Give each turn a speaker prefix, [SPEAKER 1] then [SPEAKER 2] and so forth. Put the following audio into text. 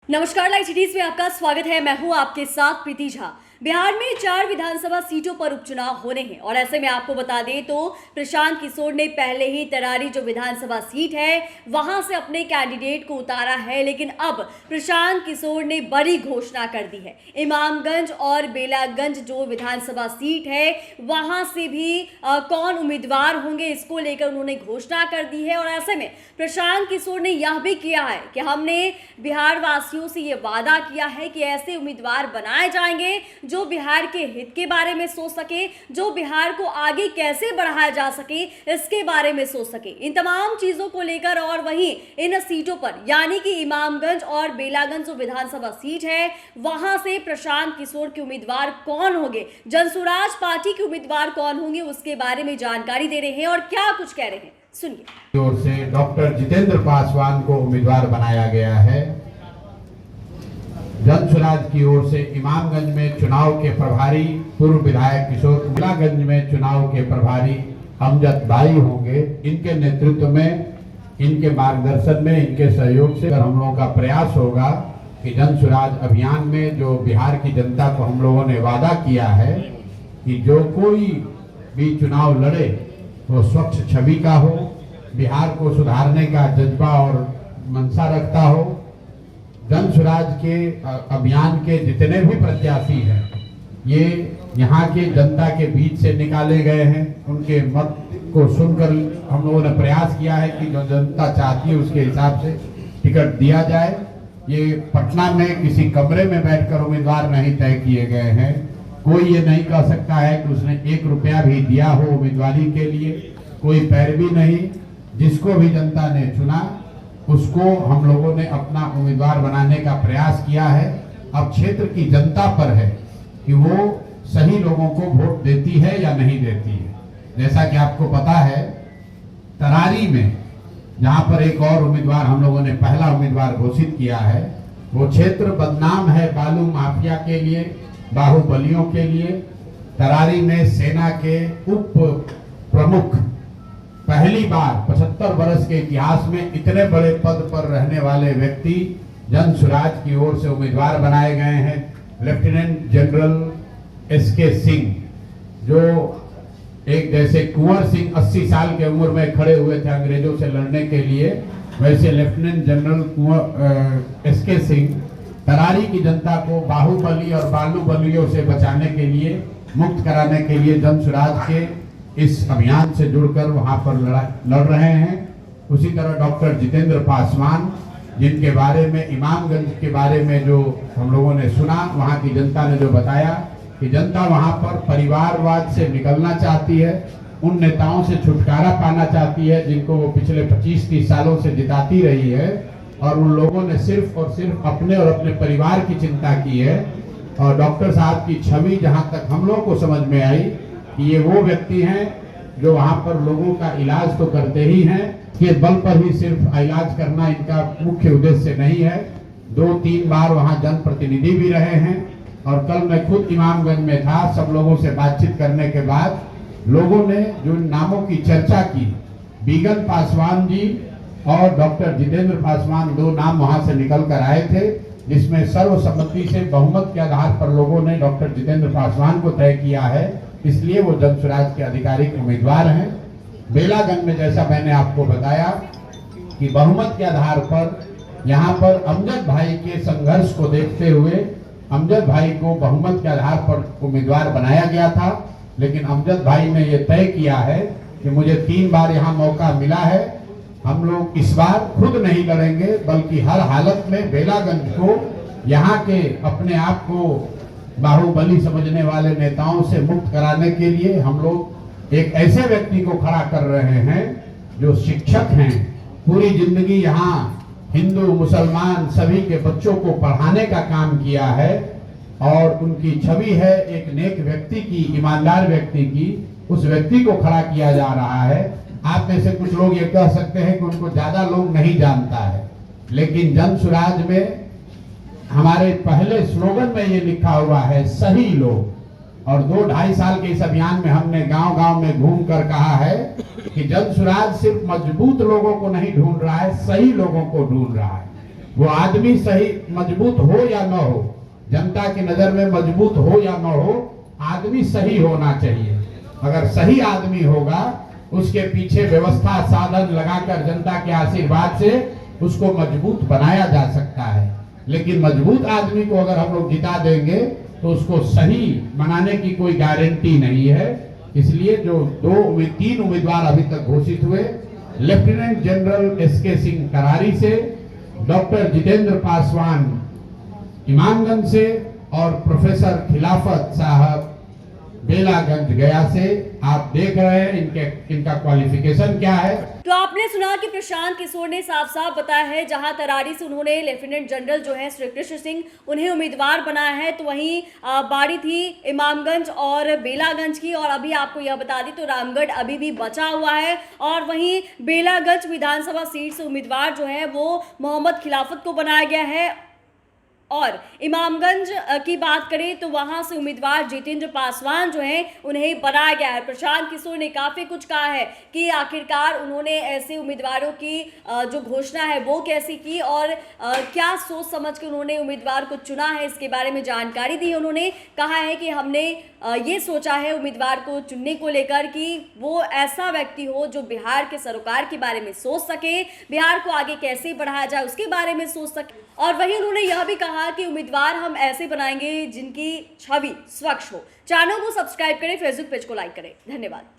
[SPEAKER 1] नमस्कार, live cities में आपका स्वागत है। मैं हूं आपके साथ प्रीति झा। बिहार में 4 विधानसभा सीटों पर उपचुनाव होने हैं और ऐसे में आपको बता दें तो प्रशांत किशोर ने पहले ही तरारी जो विधानसभा सीट है वहां से अपने कैंडिडेट को उतारा है, लेकिन अब प्रशांत किशोर ने बड़ी घोषणा कर दी है। इमामगंज और बेलागंज जो विधानसभा सीट है वहां से भी कौन उम्मीदवार होंगे इसको लेकर उन्होंने घोषणा कर दी है। और ऐसे में प्रशांत किशोर ने यह भी किया है कि हमने बिहार वासियों से ये वादा किया है कि ऐसे उम्मीदवार बनाए जाएंगे जो बिहार के हित के बारे में सोच सके, जो बिहार को आगे कैसे बढ़ाया जा सके इसके बारे में सोच सके। इन तमाम चीजों को लेकर और वहीं इन सीटों पर यानी कि इमामगंज और बेलागंज जो विधानसभा सीट है वहां से प्रशांत किशोर के उम्मीदवार कौन होंगे, जनसुराज पार्टी के उम्मीदवार कौन होंगे उसके बारे में जानकारी दे रहे हैं और क्या कुछ कह रहे हैं, सुनिए।
[SPEAKER 2] ओर से डॉक्टर जितेंद्र पासवान को उम्मीदवार बनाया गया है। जनसुराज की ओर से इमामगंज में चुनाव के प्रभारी पूर्व विधायक किशोर, बेलागंज में चुनाव के प्रभारी अमजद भाई होंगे। इनके नेतृत्व में, इनके मार्गदर्शन में, इनके सहयोग से हम लोगों का प्रयास होगा कि जनसुराज अभियान में जो बिहार की जनता को हम लोगों ने वादा किया है कि जो कोई भी चुनाव लड़े वो स्वच्छ छवि का हो, बिहार को सुधारने का जज्बा और मंशा रखता हो। जनसुराज के अभियान के जितने भी प्रत्याशी हैं ये यहाँ के जनता के बीच से निकाले गए हैं। उनके मत को सुनकर हम लोगों ने प्रयास किया है कि जो जनता चाहती है उसके हिसाब से टिकट दिया जाए। ये पटना में किसी कमरे में बैठकर उम्मीदवार नहीं तय किए गए हैं। कोई ये नहीं कह सकता है कि उसने 1 रुपया भी दिया हो उम्मीदवारी के लिए, कोई पैरवी नहीं। जिसको भी जनता ने चुना उसको हम लोगों ने अपना उम्मीदवार बनाने का प्रयास किया है। अब क्षेत्र की जनता पर है कि वो सही लोगों को वोट देती है या नहीं देती है। जैसा कि आपको पता है तरारी में जहां पर एक और उम्मीदवार हम लोगों ने पहला उम्मीदवार घोषित किया है, वो क्षेत्र बदनाम है बालू माफिया के लिए, बाहुबलियों के लिए। तरारी में सेना के उप प्रमुख पहली बार 75 वर्ष के इतिहास में इतने बड़े पद पर रहने वाले व्यक्ति जनसुराज की ओर से उम्मीदवार बनाए गए हैं। लेफ्टिनेंट जनरल एसके सिंह जो एक जैसे कुंवर सिंह 80 साल के उम्र में खड़े हुए थे अंग्रेजों से लड़ने के लिए, वैसे lieutenant general S K Singh Tarari की जनता को बाहुबली और बालू बलियों से बचाने के लिए, मुक्त कराने के लिए जनसुराज के इस अभियान से जुड़कर वहां पर लड़ रहे हैं। उसी तरह डॉक्टर जितेंद्र पासवान जिनके बारे में इमामगंज के बारे में जो हम लोगों ने सुना, वहां की जनता ने जो बताया कि जनता वहां पर परिवारवाद से निकलना चाहती है, उन नेताओं से छुटकारा पाना चाहती है जिनको वो पिछले 25-30 सालों से जिताती रही है और उन लोगों ने सिर्फ और सिर्फ अपने और अपने परिवार की चिंता की है। और डॉक्टर साहब की छवि जहां तक हम लोगों को समझ में आई कि ये वो व्यक्ति हैं जो वहां पर लोगों का इलाज तो करते ही हैं, के बल पर ही सिर्फ इलाज करना इनका मुख्य उद्देश्य नहीं है। 2-3 बार वहां जनप्रतिनिधि भी रहे हैं और कल मैं खुद इमामगंज में था। सब लोगों से बातचीत करने के बाद लोगों ने जो नामों की चर्चा की, बीगन पासवान जी और डॉक्टर जितेंद्र पासवान, 2 नाम वहां से निकल कर आए थे, जिसमें सर्वसम्मति से बहुमत के आधार पर लोगों ने डॉक्टर जितेंद्र पासवान को तय किया है, इसलिए वो जनसुराज के आधिकारिक उम्मीदवार हैं। बेलागंज में जैसा मैंने आपको बताया कि बहुमत के आधार पर यहाँ पर अमजद भाई के संघर्ष को देखते हुए अमजद भाई को बहुमत के आधार पर उम्मीदवार बनाया गया था, लेकिन अमजद भाई ने ये तय किया है कि मुझे 3 बार यहाँ मौका मिला है, हम लोग इस बार खुद नहीं लड़ेंगे बल्कि हर हालत में बेलागंज को यहाँ के अपने आप को बाहुबली समझने वाले नेताओं से मुक्त कराने के लिए हम लोग एक ऐसे व्यक्ति को खड़ा कर रहे हैं जो शिक्षक हैं, पूरी जिंदगी यहाँ हिंदू मुसलमान सभी के बच्चों को पढ़ाने का काम किया है और उनकी छवि है एक नेक व्यक्ति की, ईमानदार व्यक्ति की। उस व्यक्ति को खड़ा किया जा रहा है। आप में से कुछ लोग ये कह सकते हैं कि उनको ज्यादा लोग नहीं जानता है, लेकिन जनसुराज में हमारे पहले स्लोगन में ये लिखा हुआ है सही लोग। और 2-2.5 साल के इस अभियान में हमने गांव-गांव में घूमकर कहा है कि जनसुराज सिर्फ मजबूत लोगों को नहीं ढूंढ रहा है, सही लोगों को ढूंढ रहा है। वो आदमी सही मजबूत हो या न हो, जनता की नजर में मजबूत हो या न हो, आदमी सही होना चाहिए। अगर सही आदमी होगा, उसके पीछे व्यवस्था साधन लगाकर जनता के आशीर्वाद से उसको मजबूत बनाया जा सकता है। लेकिन मजबूत आदमी को अगर हम लोग जिता देंगे तो उसको सही बनाने की कोई गारंटी नहीं है। इसलिए जो 3 उम्मीदवार अभी तक घोषित हुए, लेफ्टिनेंट जनरल एसके सिंह करारी से, डॉक्टर जितेंद्र पासवान इमामगंज से और प्रोफेसर खिलाफत साहब बेलागंज गया से, आप देख रहे हैं इनका क्वालिफिकेशन क्या है।
[SPEAKER 1] तो आपने सुना कि प्रशांत किशोर ने साफ साफ बताया है, जहां तरारी से उन्होंने लेफ्टिनेंट जनरल जो है श्री कृष्ण सिंह उन्हें उम्मीदवार बनाया है, तो वहीं बारी थी इमामगंज और बेलागंज की। और अभी आपको यह बता दी तो रामगढ़ अभी भी बचा हुआ है, और वहीं बेलागंज विधानसभा सीट से उम्मीदवार जो है वो मोहम्मद खिलाफत को बनाया गया है। और इमामगंज की बात करें तो वहां से उम्मीदवार जितेंद्र पासवान जो हैं उन्हें बनाया गया है। प्रशांत किशोर ने काफ़ी कुछ कहा है कि आखिरकार उन्होंने ऐसे उम्मीदवारों की जो घोषणा है वो कैसी की और क्या सोच समझ के उन्होंने उम्मीदवार को चुना है, इसके बारे में जानकारी दी। उन्होंने कहा है कि हमने ये सोचा है उम्मीदवार को चुनने को लेकर कि वो ऐसा व्यक्ति हो जो बिहार के सरोकार के बारे में सोच सके, बिहार को आगे कैसे बढ़ाया जाए उसके बारे में सोच सके। और वहीं उन्होंने यह भी कहा कि उम्मीदवार हम ऐसे बनाएंगे जिनकी छवि स्वच्छ हो। चैनल को सब्सक्राइब करें, फेसबुक पेज को लाइक करें। धन्यवाद।